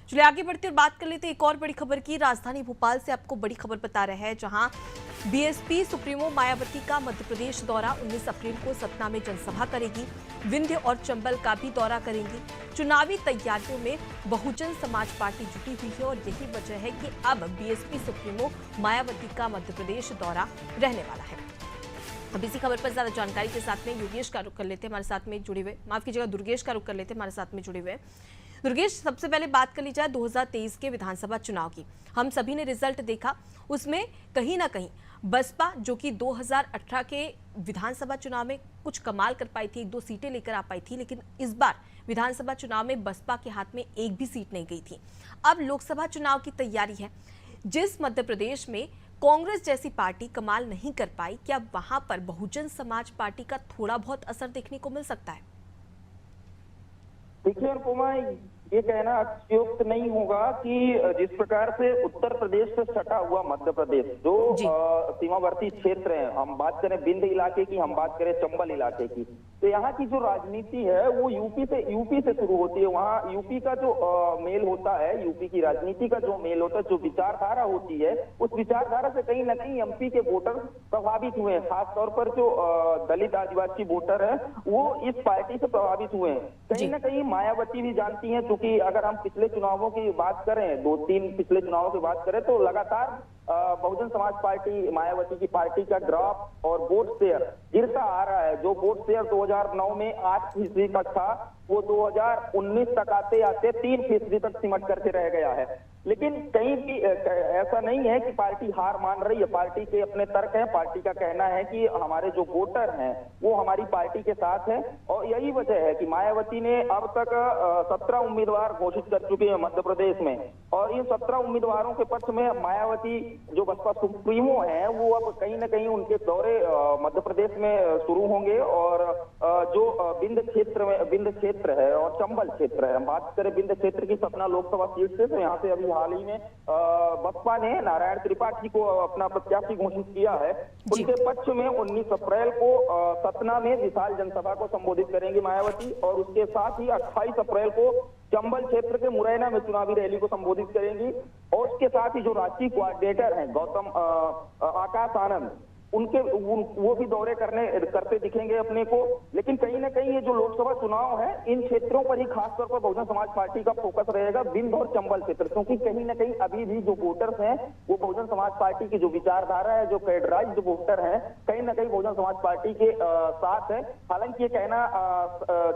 चलिए आगे बढ़ते और बात कर लेते हैं एक और बड़ी खबर की। राजधानी भोपाल से आपको बड़ी खबर बता रहे हैं, जहां बीएसपी सुप्रीमो मायावती का मध्य प्रदेश दौरा 19 अप्रैल को सतना में जनसभा करेगी। विंध्य और चंबल का भी दौरा करेंगी। चुनावी तैयारियों में बहुजन समाज पार्टी जुटी हुई है और यही वजह है कि अब बीएसपी सुप्रीमो मायावती का मध्य प्रदेश दौरा रहने वाला है। अब इसी खबर पर ज्यादा जानकारी के साथ में योगेश का रुख कर लेते हैं, हमारे साथ में जुड़े हुए, माफ कीजिएगा दुर्गेश का रुख कर लेते हैं, हमारे साथ में जुड़े हुए। दुर्गेश, सबसे पहले बात कर ली जाए 2023 के विधानसभा चुनाव की। हम सभी ने रिजल्ट देखा, उसमें कहीं ना कहीं बसपा जो कि 2018 के विधानसभा चुनाव में कुछ कमाल कर पाई थी, 1-2 सीटें लेकर आ पाई थी, लेकिन इस बार विधानसभा चुनाव में बसपा के हाथ में एक भी सीट नहीं गई थी। अब लोकसभा चुनाव की तैयारी है। जिस मध्य प्रदेश में कांग्रेस जैसी पार्टी कमाल नहीं कर पाई, क्या वहां पर बहुजन समाज पार्टी का थोड़ा बहुत असर देखने को मिल सकता है? देखिए अनुपमा, ये कहना अतिशयोक्त नहीं होगा कि जिस प्रकार से उत्तर प्रदेश से सटा हुआ मध्य प्रदेश जो सीमावर्ती क्षेत्र है, हम बात करें विंध्य इलाके की, हम बात करें चंबल इलाके की, तो यहाँ की जो राजनीति है वो यूपी से शुरू होती है। वहाँ यूपी का जो मेल होता है, यूपी की राजनीति का जो मेल होता है, जो विचारधारा होती है, उस विचारधारा से कहीं ना कहीं एमपी के वोटर प्रभावित हुए हैं। खासतौर पर जो दलित आदिवासी वोटर है वो इस पार्टी से प्रभावित हुए हैं। कहीं ना कहीं मायावती भी जानती है, क्योंकि अगर हम पिछले चुनावों की बात करें, 2-3 पिछले चुनावों की बात करें, तो लगातार बहुजन समाज पार्टी मायावती की पार्टी का ग्राफ और वोट शेयर गिरता आ रहा है। जो वोट शेयर 2009 में 8% तक था, वो 2019 तक आते आते 3% तक सिमट करके रह गया है। लेकिन कहीं भी ऐसा नहीं है कि पार्टी हार मान रही है। पार्टी के अपने तर्क हैं, पार्टी का कहना है कि हमारे जो वोटर हैं वो हमारी पार्टी के साथ हैं, और यही वजह है कि मायावती ने अब तक 17 उम्मीदवार घोषित कर चुके हैं मध्य प्रदेश में, और इन 17 उम्मीदवारों के पक्ष में मायावती जो बसपा सुप्रीमो है वो अब कहीं ना कहीं उनके दौरे मध्य प्रदेश में शुरू होंगे। और जो विंध्य क्षेत्र है और चंबल क्षेत्र है, हम बात करें विंध्य क्षेत्र की सतना लोकसभा सीट से, तो यहाँ से अभी हाल ही में बसपा ने नारायण त्रिपाठी को अपना प्रत्याशी घोषित किया है। उनके पक्ष में 19 अप्रैल को सतना में विशाल जनसभा को संबोधित करेंगी मायावती, और उसके साथ ही 28 अप्रैल को चंबल क्षेत्र के मुरैना में चुनावी रैली को संबोधित करेंगी। और उसके साथ ही जो रांची कोऑर्डिनेटर हैं गौतम आकाश आनंद, वो भी दौरे करते दिखेंगे अपने को। लेकिन कहीं ना कहीं ये जो लोकसभा चुनाव है, इन क्षेत्रों पर ही खासतौर पर बहुजन समाज पार्टी का फोकस रहेगा, विंध्य और चंबल क्षेत्र, क्योंकि कहीं ना कहीं अभी भी जो वोटर्स हैं वो बहुजन समाज पार्टी की जो विचारधारा है, जो कैडराइज्ड वोटर है, कहीं ना कहीं बहुजन समाज पार्टी के साथ है। हालांकि ये कहना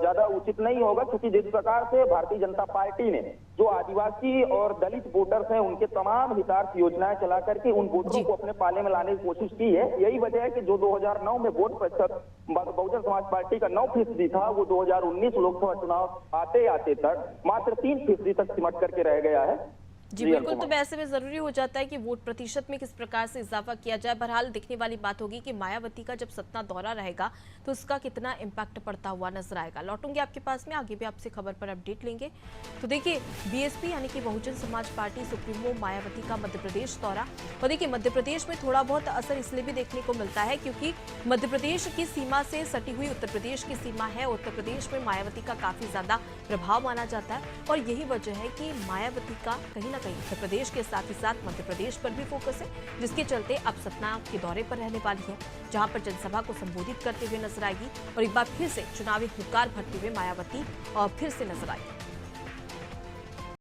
ज्यादा उचित नहीं होगा, क्योंकि जिस प्रकार से भारतीय जनता पार्टी ने जो आदिवासी और दलित वोटर्स हैं उनके तमाम हितार्थ योजनाएं चला करके उन वोटरों को अपने पाले में लाने की कोशिश की है। यही वजह है कि जो 2009 में वोट प्रतिशत बहुजन समाज पार्टी का 9% था, वो 2019 लोकसभा चुनाव आते आते तक मात्र 3% तक सिमट करके रह गया है। जी बिल्कुल, तो ऐसे में जरूरी हो जाता है कि वोट प्रतिशत में किस प्रकार से इजाफा किया जाए। बहरहाल देखने वाली बात होगी कि मायावती का जब सतना दौरा रहेगा तो उसका कितना इम्पैक्ट पड़ता हुआ नजर आएगा। लौटूंगे आपके पास में, आगे भी आपसे खबर पर अपडेट लेंगे। तो देखिए, बीएसपी यानी कि बहुजन समाज पार्टी सुप्रीमो मायावती का मध्य प्रदेश दौरा, और देखिए मध्य प्रदेश में थोड़ा बहुत असर इसलिए भी देखने को मिलता है क्योंकि मध्य प्रदेश की सीमा से सटी हुई उत्तर प्रदेश की सीमा है। उत्तर प्रदेश में मायावती का काफी ज्यादा प्रभाव माना जाता है, और यही वजह है कि मायावती का कहीं ना कहीं उत्तर प्रदेश के साथ ही साथ मध्य प्रदेश पर भी फोकस है, जिसके चलते अब सतना के दौरे पर रहने वाली है, जहां पर जनसभा को संबोधित करते हुए नजर आएगी और एक बार फिर से चुनावी हुंकार भरते हुए मायावती और फिर से नजर आएगी।